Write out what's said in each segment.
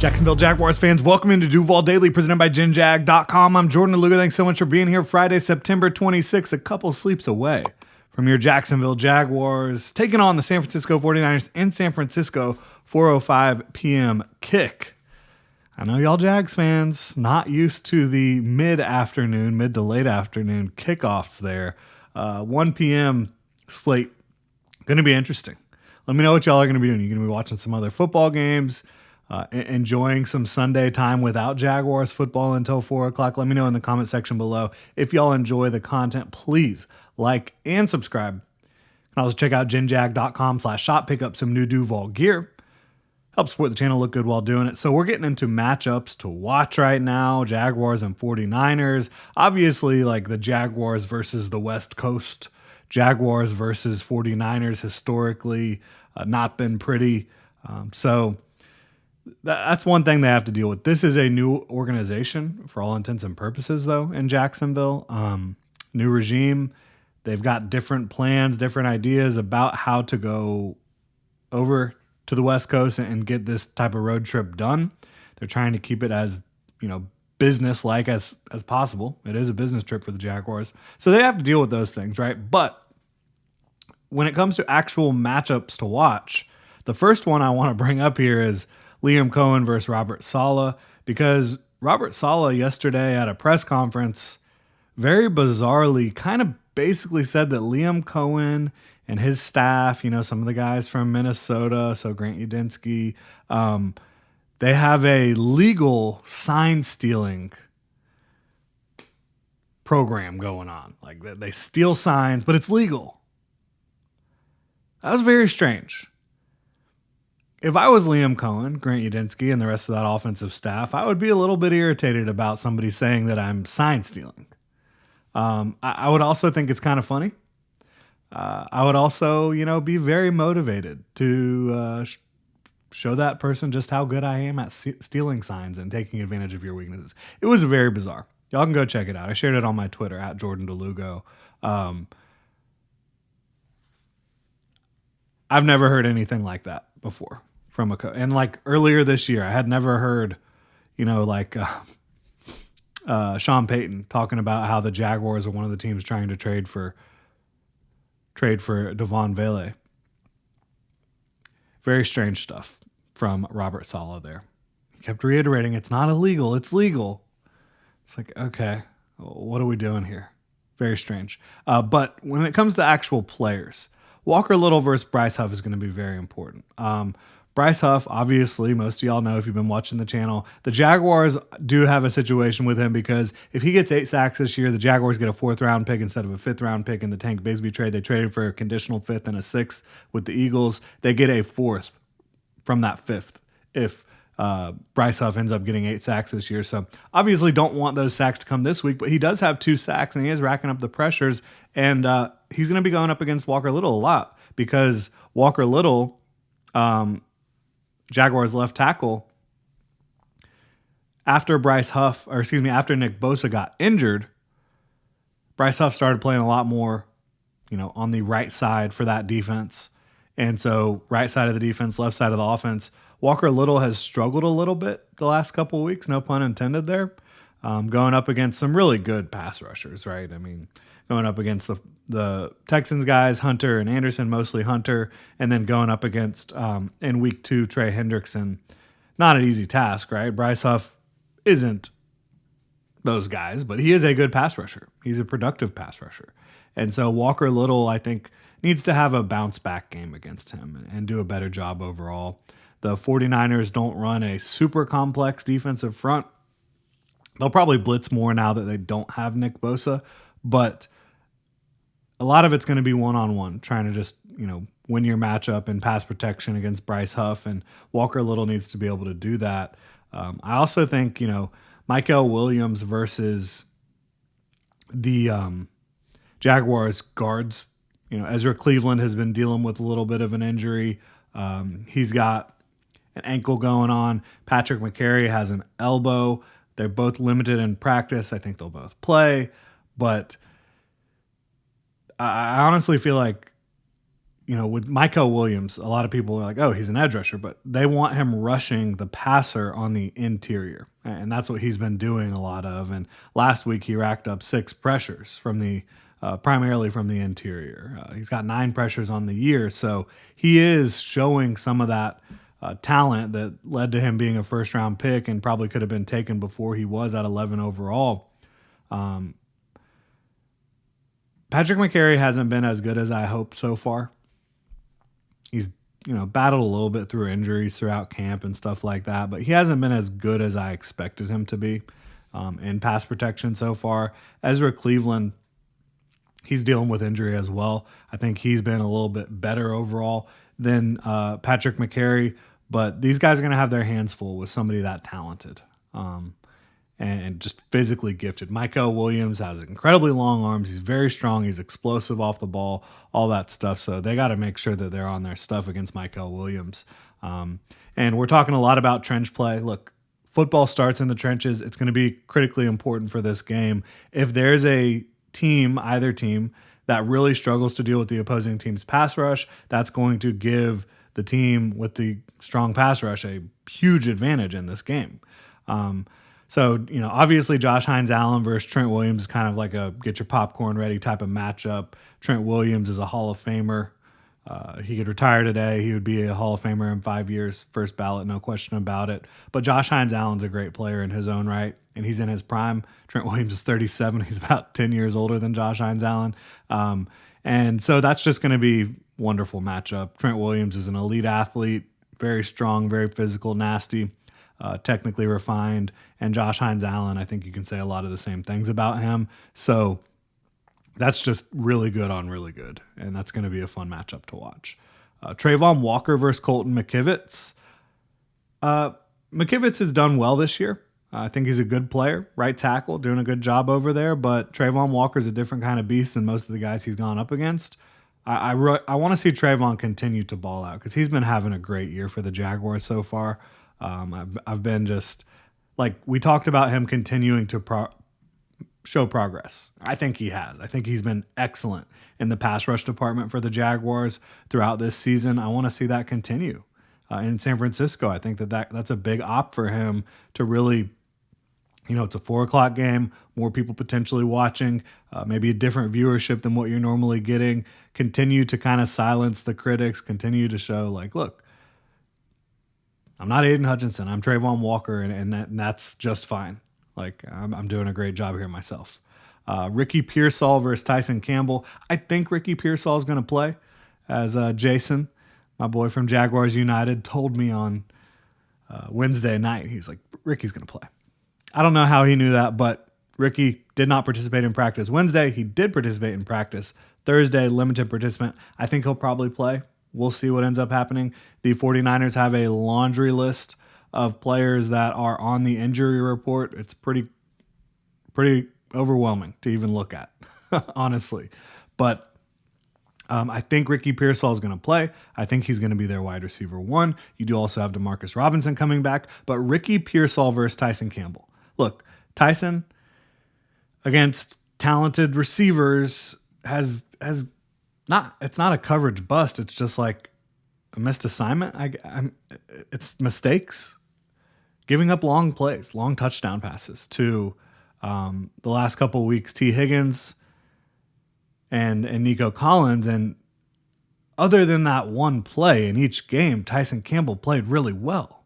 Jacksonville Jaguars fans, welcome into Duval Daily, presented by GenJag.com. I'm Jordan DeLuca. Thanks so much for being here. Friday, September 26th, a couple sleeps away from your Jacksonville Jaguars, taking on the San Francisco 49ers in San Francisco, 4:05 p.m. kick. I know y'all Jags fans not used to the mid to late afternoon kickoffs there. 1 p.m. slate, going to be interesting. Let me know what y'all are going to be doing. You're going to be watching some other football games, enjoying some Sunday time without Jaguars football until 4 o'clock. Let me know in the comment section below. If y'all enjoy the content, please like and subscribe. And also check out genjag.com/shop. Pick up some new Duval gear. Help support the channel, look good while doing it. So we're getting into matchups to watch right now. Jaguars and 49ers. Obviously, like the Jaguars versus the West Coast. Jaguars versus 49ers historically not been pretty. So that's one thing they have to deal with. This is a new organization for all intents and purposes, though, in Jacksonville. New regime. They've got different plans, different ideas about how to go over to the West Coast and get this type of road trip done. They're trying to keep it as, business-like as possible. It is a business trip for the Jaguars. So they have to deal with those things, right? But when it comes to actual matchups to watch, the first one I want to bring up here is Liam Cohen versus Robert Saleh, because Robert Saleh yesterday at a press conference very bizarrely kind of basically said that Liam Cohen and his staff, some of the guys from Minnesota, so Grant Udinski, they have a legal sign stealing program going on. Like they steal signs, but it's legal. That was very strange. If I was Liam Cohen, Grant Udinski, and the rest of that offensive staff, I would be a little bit irritated about somebody saying that I'm sign stealing. I would also think it's kind of funny. I would also, be very motivated to show that person just how good I am at stealing signs and taking advantage of your weaknesses. It was very bizarre. Y'all can go check it out. I shared it on my Twitter at Jordan DeLugo. I've never heard anything like that before from a coach. And like earlier this year, I had never heard, Sean Payton talking about how the Jaguars are one of the teams trying to trade for Devon Vele. Very strange stuff from Robert Saleh there. He kept reiterating, it's not illegal, it's legal. It's like, okay, what are we doing here? Very strange. But when it comes to actual players, Walker Little versus Bryce Huff is going to be very important. Bryce Huff, obviously, most of y'all know if you've been watching the channel, the Jaguars do have a situation with him because if he gets 8 sacks this year, the Jaguars get a 4th-round pick instead of a 5th-round pick in the Tank Bigsby trade. They traded for a conditional 5th and a 6th with the Eagles. They get a 4th from that 5th if Bryce Huff ends up getting 8 sacks this year. So obviously don't want those sacks to come this week, but he does have 2 sacks and he is racking up the pressures. And he's going to be going up against Walker Little a lot because Walker Little, Jaguars left tackle, after Nick Bosa got injured, Bryce Huff started playing a lot more, on the right side for that defense. And so right side of the defense, left side of the offense, Walker Little has struggled a little bit the last couple of weeks, no pun intended there, going up against some really good pass rushers, right? I mean, going up against the Texans guys, Hunter and Anderson, mostly Hunter, and then going up against, in week 2, Trey Hendrickson. Not an easy task, right? Bryce Huff isn't those guys, but he is a good pass rusher. He's a productive pass rusher. And so Walker Little, I think, needs to have a bounce-back game against him and do a better job overall. The 49ers don't run a super complex defensive front. They'll probably blitz more now that they don't have Nick Bosa, but a lot of it's going to be one-on-one, trying to just, win your matchup in pass protection against Bryce Huff, and Walker Little needs to be able to do that. I also think, Michael Williams versus the Jaguars guards. Ezra Cleveland has been dealing with a little bit of an injury. He's got an ankle going on. Patrick McCary has an elbow. They're both limited in practice. I think they'll both play, but I honestly feel like with Michael Williams, a lot of people are like, oh, he's an edge rusher, but they want him rushing the passer on the interior. And that's what he's been doing a lot of. And last week he racked up 6 pressures from primarily from the interior. He's got 9 pressures on the year. So he is showing some of that talent that led to him being a first round pick and probably could have been taken before he was at 11 overall. Patrick McCary hasn't been as good as I hoped so far. He's, battled a little bit through injuries throughout camp and stuff like that, but he hasn't been as good as I expected him to be in pass protection so far. Ezra Cleveland, he's dealing with injury as well. I think he's been a little bit better overall than Patrick McCary, but these guys are going to have their hands full with somebody that talented and just physically gifted. Michael Williams has incredibly long arms. He's very strong. He's explosive off the ball, all that stuff. So they got to make sure that they're on their stuff against Michael Williams. And we're talking a lot about trench play. Look, football starts in the trenches. It's going to be critically important for this game. If there's a team, either team, that really struggles to deal with the opposing team's pass rush, that's going to give the team with the strong pass rush a huge advantage in this game. So, obviously Josh Hines-Allen versus Trent Williams is kind of like a get your popcorn ready type of matchup. Trent Williams is a Hall of Famer. He could retire today. He would be a Hall of Famer in 5 years, first ballot, no question about it. But Josh Hines-Allen's a great player in his own right, and he's in his prime. Trent Williams is 37. He's about 10 years older than Josh Hines-Allen. And so that's just going to be wonderful matchup. Trent Williams is an elite athlete, very strong, very physical, nasty. Technically refined, and Josh Hines-Allen, I think you can say a lot of the same things about him. So that's just really good on really good, and that's going to be a fun matchup to watch. Trayvon Walker versus Colton McKivitz. McKivitz has done well this year. I think he's a good player, right tackle, doing a good job over there, but Trayvon Walker's a different kind of beast than most of the guys he's gone up against. I want to see Trayvon continue to ball out because he's been having a great year for the Jaguars so far. I've been just like we talked about him continuing to show progress. I think he has. I think he's been excellent in the pass rush department for the Jaguars throughout this season. I want to see that continue in San Francisco. I think that's a big op for him to really, it's a 4:00 game, more people potentially watching, maybe a different viewership than what you're normally getting. Continue to kind of silence the critics. Continue to show like, look, I'm not Aiden Hutchinson. I'm Trayvon Walker, and that's just fine. Like, I'm doing a great job here myself. Ricky Pearsall versus Tyson Campbell. I think Ricky Pearsall is going to play, as Jason, my boy from Jaguars United, told me on Wednesday night. He's like, Ricky's going to play. I don't know how he knew that, but Ricky did not participate in practice Wednesday. He did participate in practice Thursday, limited participant. I think he'll probably play. We'll see what ends up happening. The 49ers have a laundry list of players that are on the injury report. It's pretty overwhelming to even look at, honestly. But I think Ricky Pearsall is going to play. I think he's going to be their wide receiver 1. You do also have Demarcus Robinson coming back. But Ricky Pearsall versus Tyson Campbell. Look, Tyson against talented receivers it's not a coverage bust. It's just like a missed assignment. It's mistakes, giving up long plays, long touchdown passes to the last couple of weeks, T. Higgins and Nico Collins. And other than that one play in each game, Tyson Campbell played really well.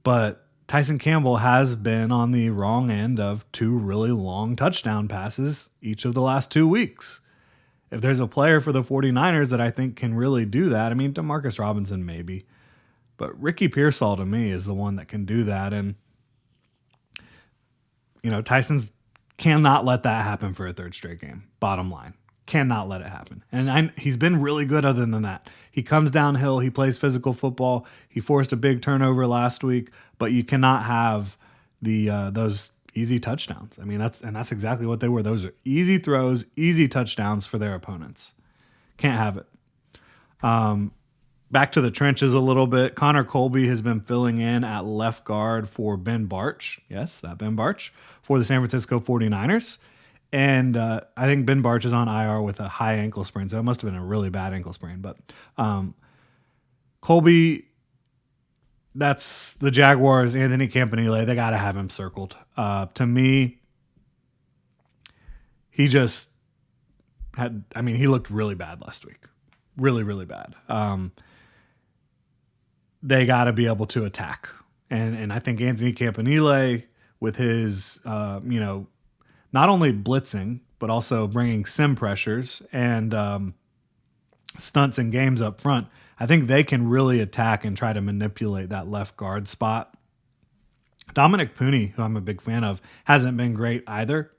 But Tyson Campbell has been on the wrong end of 2 really long touchdown passes each of the last 2 weeks. If there's a player for the 49ers that I think can really do that, I mean, Demarcus Robinson maybe, but Ricky Pearsall to me is the one that can do that. And, Tyson's cannot let that happen for a 3rd straight game. Bottom line, cannot let it happen. And he's been really good other than that. He comes downhill. He plays physical football. He forced a big turnover last week, but you cannot have those easy touchdowns. I mean, that's exactly what they were. Those are easy throws, easy touchdowns for their opponents. Can't have it. Back to the trenches a little bit. Connor Colby has been filling in at left guard for Ben Barch. Yes, that Ben Barch for the San Francisco 49ers. And I think Ben Barch is on IR with a high ankle sprain, so it must have been a really bad ankle sprain. But Colby, that's the Jaguars. Anthony Campanile, they got to have him circled. To me, he just he looked really bad last week. Really, really bad. They got to be able to attack. And I think Anthony Campanile, with his, not only blitzing, but also bringing sim pressures and stunts and games up front, I think they can really attack and try to manipulate that left guard spot. Dominic Pooney, who I'm a big fan of, hasn't been great either.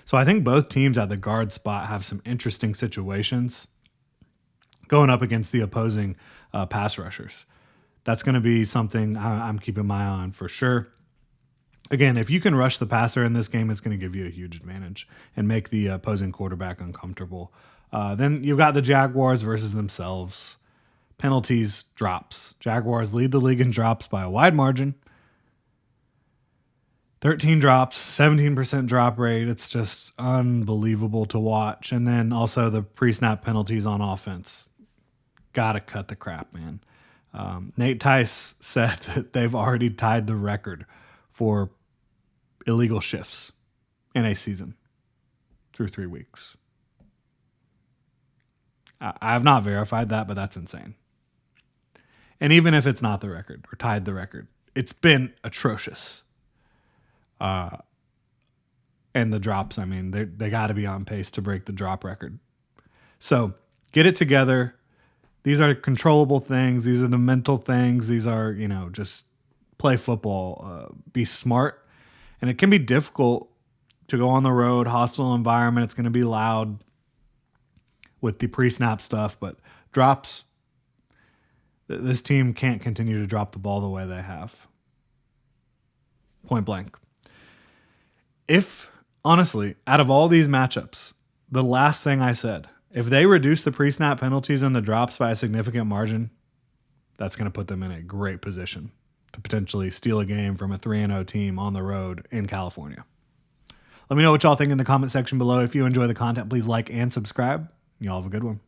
So I think both teams at the guard spot have some interesting situations going up against the opposing pass rushers. That's going to be something I'm keeping my eye on for sure. Again, if you can rush the passer in this game, it's going to give you a huge advantage and make the opposing quarterback uncomfortable. Then you've got the Jaguars versus themselves. Penalties, drops. Jaguars lead the league in drops by a wide margin. 13 drops, 17% drop rate. It's just unbelievable to watch. And then also the pre-snap penalties on offense. Got to cut the crap, man. Nate Tice said that they've already tied the record for illegal shifts in a season through 3 weeks. I have not verified that, but that's insane. And even if it's not the record or tied the record, it's been atrocious. And the drops, they got to be on pace to break the drop record. So get it together. These are controllable things. These are the mental things. These are, just play football, be smart. And it can be difficult to go on the road, hostile environment. It's going to be loud with the pre-snap stuff, but drops, this team can't continue to drop the ball the way they have. Point blank. If, honestly, out of all these matchups, the last thing I said, if they reduce the pre-snap penalties and the drops by a significant margin, that's going to put them in a great position to potentially steal a game from a 3-0 team on the road in California. Let me know what y'all think in the comment section below. If you enjoy the content, please like and subscribe. Y'all have a good one.